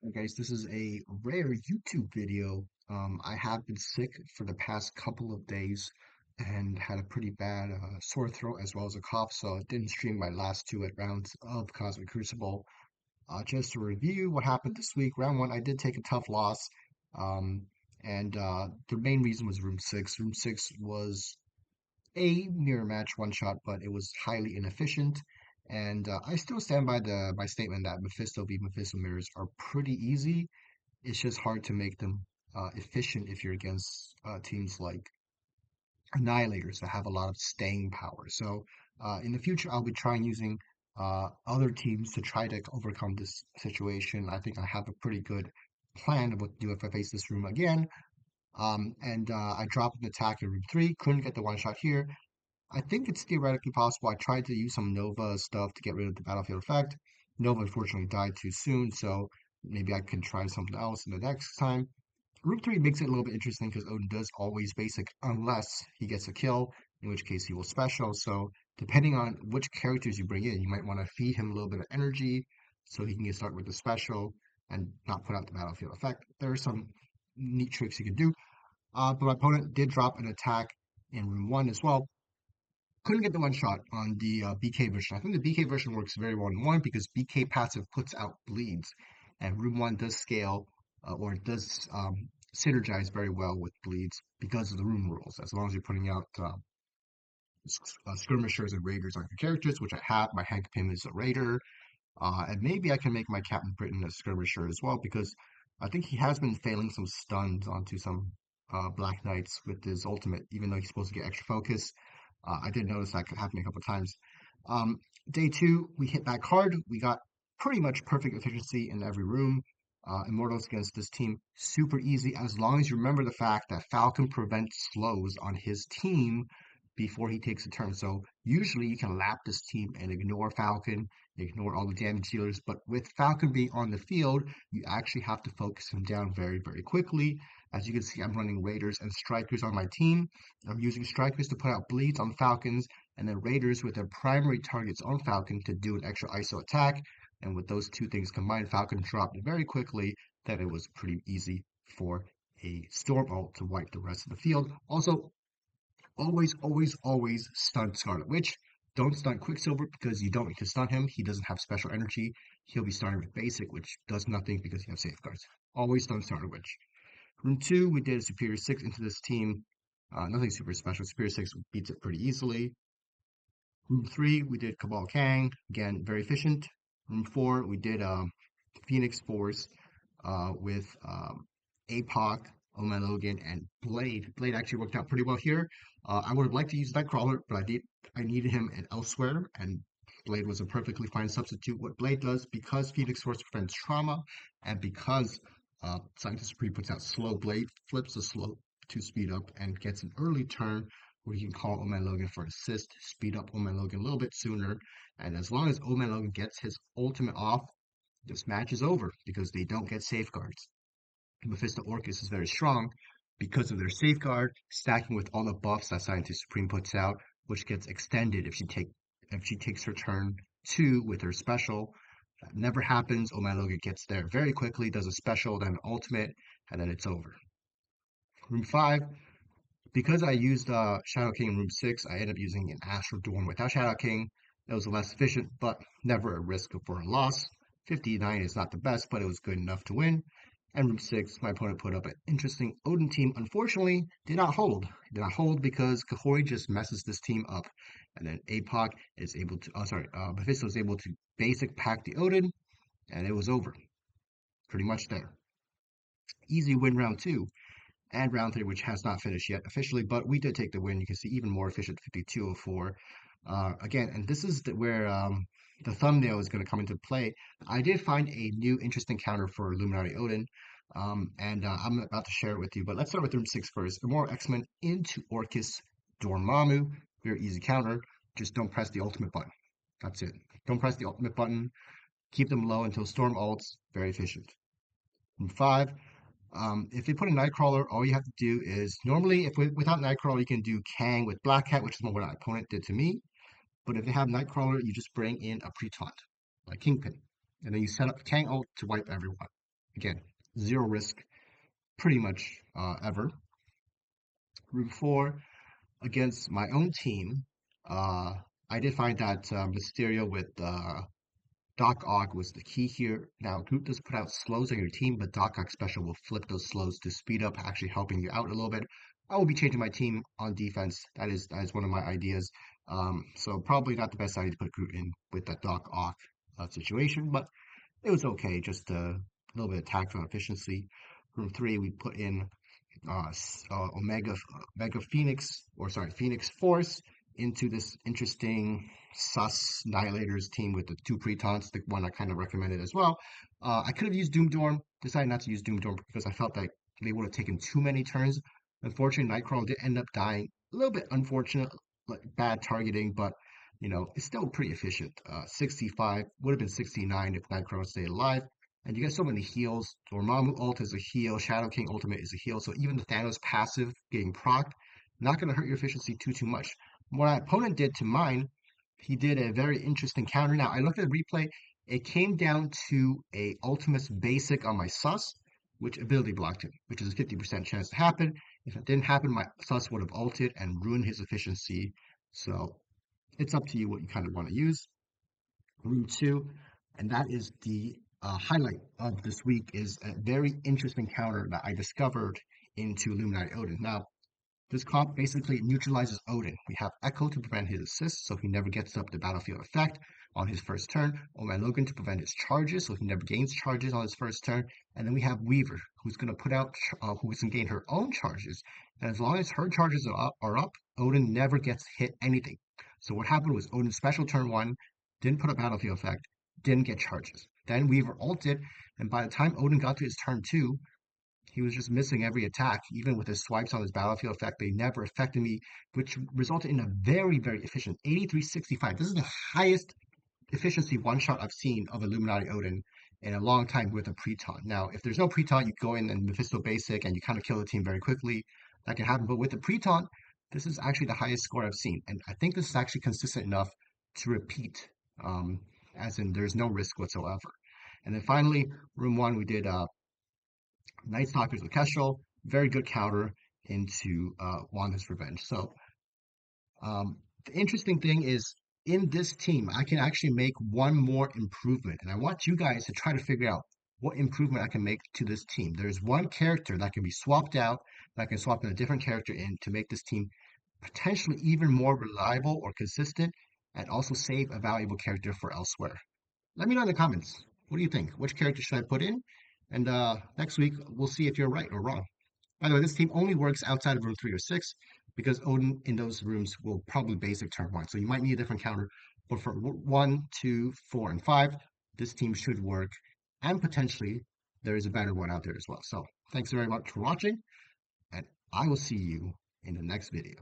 Hey guys, this is a rare YouTube video. I have been sick for the past couple of days and had a pretty bad sore throat as well as a cough, so I didn't stream my last two rounds of Cosmic Crucible. Just to review what happened this week, round one, I did take a tough loss, um, and the main reason was Room 6. Room 6 was a mirror match one shot, but it was highly inefficient. And I still stand by the my statement that Mephisto v Mephisto mirrors are pretty easy. It's just hard to make them efficient if you're against teams like Annihilators that have a lot of staying power. So in the future, I'll be trying using other teams to try to overcome this situation. I think I have a pretty good plan of what to do if I face this room again. And I dropped an attack in room 3, couldn't get the one shot here. I think it's theoretically possible. I tried to use some Nova stuff to get rid of the battlefield effect. Nova unfortunately died too soon, so maybe I can try something else in the next time. Route 3 makes it a little bit interesting because Odin does always basic unless he gets a kill, in which case he will special. So depending on which characters you bring in, you might want to feed him a little bit of energy so he can get started with the special and not put out the battlefield effect. There are some neat tricks you can do. But my opponent did drop an attack in room 1 as well. Couldn't get the one shot on the BK version. I think the BK version works very well in one because BK passive puts out bleeds, and Room 1 does scale or it does synergize very well with bleeds because of the room rules. As long as you're putting out skirmishers and raiders on your characters, which I have. My Hank Pym is a raider, and maybe I can make my Captain Britain a skirmisher as well because I think he has been failing some stuns onto some Black Knights with his ultimate, even though he's supposed to get extra focus. I did notice that happening a couple of times. Um, Day two, we hit back hard. We got pretty much perfect efficiency in every room. Immortals against this team, super easy as long as you remember the fact that Falcon prevents slows on his team before he takes a turn. So usually you can lap this team and ignore Falcon, ignore all the damage dealers. But with Falcon being on the field, you actually have to focus him down very, very quickly. As you can see, I'm running Raiders and Strikers on my team. I'm using Strikers to put out bleeds on Falcons, and then Raiders with their primary targets on Falcon to do an extra ISO attack. And with those two things combined, Falcon dropped very quickly that it was pretty easy for a Storm ult to wipe the rest of the field. Also, always, always, always stun Scarlet Witch. Don't stun Quicksilver because you don't need to stun him. He doesn't have special energy. He'll be starting with basic, which does nothing because you have safeguards. Always stun Scarlet Witch. Room 2, we did Superior 6 into this team. Nothing super special. Superior 6 beats it pretty easily. Room 3, we did Cabal Kang. Again, very efficient. Room 4, we did Phoenix Force with APOC, Oman Logan, and Blade. Blade actually worked out pretty well here. I would have liked to use Nightcrawler, but I needed him elsewhere, and Blade was a perfectly fine substitute. What Blade does, because Phoenix Force prevents trauma, and because Scientist Supreme puts out slow, Blade flips the slow to speed up and gets an early turn where you can call Oman Logan for assist, speed up Oman Logan a little bit sooner, and as long as Oman Logan gets his ultimate off, this match is over because they don't get safeguards. Mephisto Orcus is very strong because of their safeguard, stacking with all the buffs that Scientist Supreme puts out, which gets extended if she takes her turn 2 with her special. That never happens. Oman Logan gets there very quickly, does a special, then an ultimate, and then it's over. Room 5, because I used Shadow King in room 6, I ended up using an Astral Dawn without Shadow King. It was less efficient, but never a risk for a loss. 59 is not the best, but it was good enough to win. And room 6, my opponent put up an interesting Odin team. Unfortunately, did not hold. Did not hold because Kahori just messes this team up. And then APOC is able to, Mephisto is able to basic pack the Odin, and it was over. Pretty much there. Easy win round 2 and round 3, which has not finished yet officially, but we did take the win. You can see even more efficient 5204. Again, and this is where the thumbnail is going to come into play. I did find a new interesting counter for Illuminati Odin, and I'm about to share it with you. But let's start with room 6 first. Immoral X-Men into Orcus Dormammu. Very easy counter. Just don't press the ultimate button. That's it. Don't press the ultimate button. Keep them low until Storm ults. Very efficient. Room 5. If they put a Nightcrawler, all you have to do is normally, without Nightcrawler, you can do Kang with Black Cat, which is what my opponent did to me. But if they have Nightcrawler, you just bring in a pre-taunt, like Kingpin, and then you set up Kang ult to wipe everyone. Again, zero risk pretty much ever. Room 4 against my own team. Uh, I did find that Mysterio with Doc Ock was the key here. Now, Groot does put out slows on your team, but Doc Ock special will flip those slows to speed up, actually helping you out a little bit. I will be changing my team on defense. That is one of my ideas. So probably not the best idea to put Groot in with that Doc Ock situation, but it was okay. Just a little bit of tactical efficiency. Room 3, we put in Omega Phoenix, or sorry, Phoenix Force into this interesting sus Annihilators team with the two Pretons, the one I kind of recommended as well. I could have used Doomstorm, decided not to use Doomstorm because I felt like they would have taken too many turns. Unfortunately, Nightcrawler did end up dying. A little bit unfortunate, like bad targeting, but it's still pretty efficient. 65 would have been 69 if Nightcrawler stayed alive. And you get so many heals. Dormammu ult is a heal. Shadow King ultimate is a heal. So even the Thanos passive getting procced, not going to hurt your efficiency too much. What my opponent did to mine, he did a very interesting counter. Now I looked at the replay. It came down to a Ultimus basic on my sus, which ability blocked him, which is a 50% chance to happen. If it didn't happen, my sus would have ulted and ruined his efficiency. So it's up to you what you kind of want to use. Room 2, and that is the highlight of this week is a very interesting counter that I discovered into Illuminati Odin. Now, this comp basically neutralizes Odin. We have Echo to prevent his assists, so he never gets up the battlefield effect on his first turn. Oman Logan to prevent his charges, so he never gains charges on his first turn. And then we have Weaver, who's going to who's going to gain her own charges. And as long as her charges are up, Odin never gets hit anything. So what happened was Odin special turn 1, didn't put a battlefield effect, didn't get charges. Then Weaver ulted, and by the time Odin got to his turn 2, he was just missing every attack, even with his swipes on his battlefield effect. They never affected me, which resulted in a very, very efficient 8365. This is the highest efficiency one shot I've seen of Illuminati Odin in a long time with a Preton. Now, if there's no Preton, you go in and Mephisto basic and you kind of kill the team very quickly. That can happen. But with the Preton, this is actually the highest score I've seen. And I think this is actually consistent enough to repeat, um, as in there's no risk whatsoever. And then finally, room 1, we did Night Stalker's with Kestrel, very good counter into Wanda's Revenge. So the interesting thing is in this team, I can actually make one more improvement, and I want you guys to try to figure out what improvement I can make to this team. There's one character that can be swapped out, that I can swap in a different character in to make this team potentially even more reliable or consistent, and also save a valuable character for elsewhere. Let me know in the comments. What do you think? Which character should I put in? And next week, we'll see if you're right or wrong. By the way, this team only works outside of room 3 or 6 because Odin in those rooms will probably basic turn 1. So you might need a different counter. But for 1, 2, 4, and 5, this team should work. And potentially, there is a better one out there as well. So thanks very much for watching, and I will see you in the next video.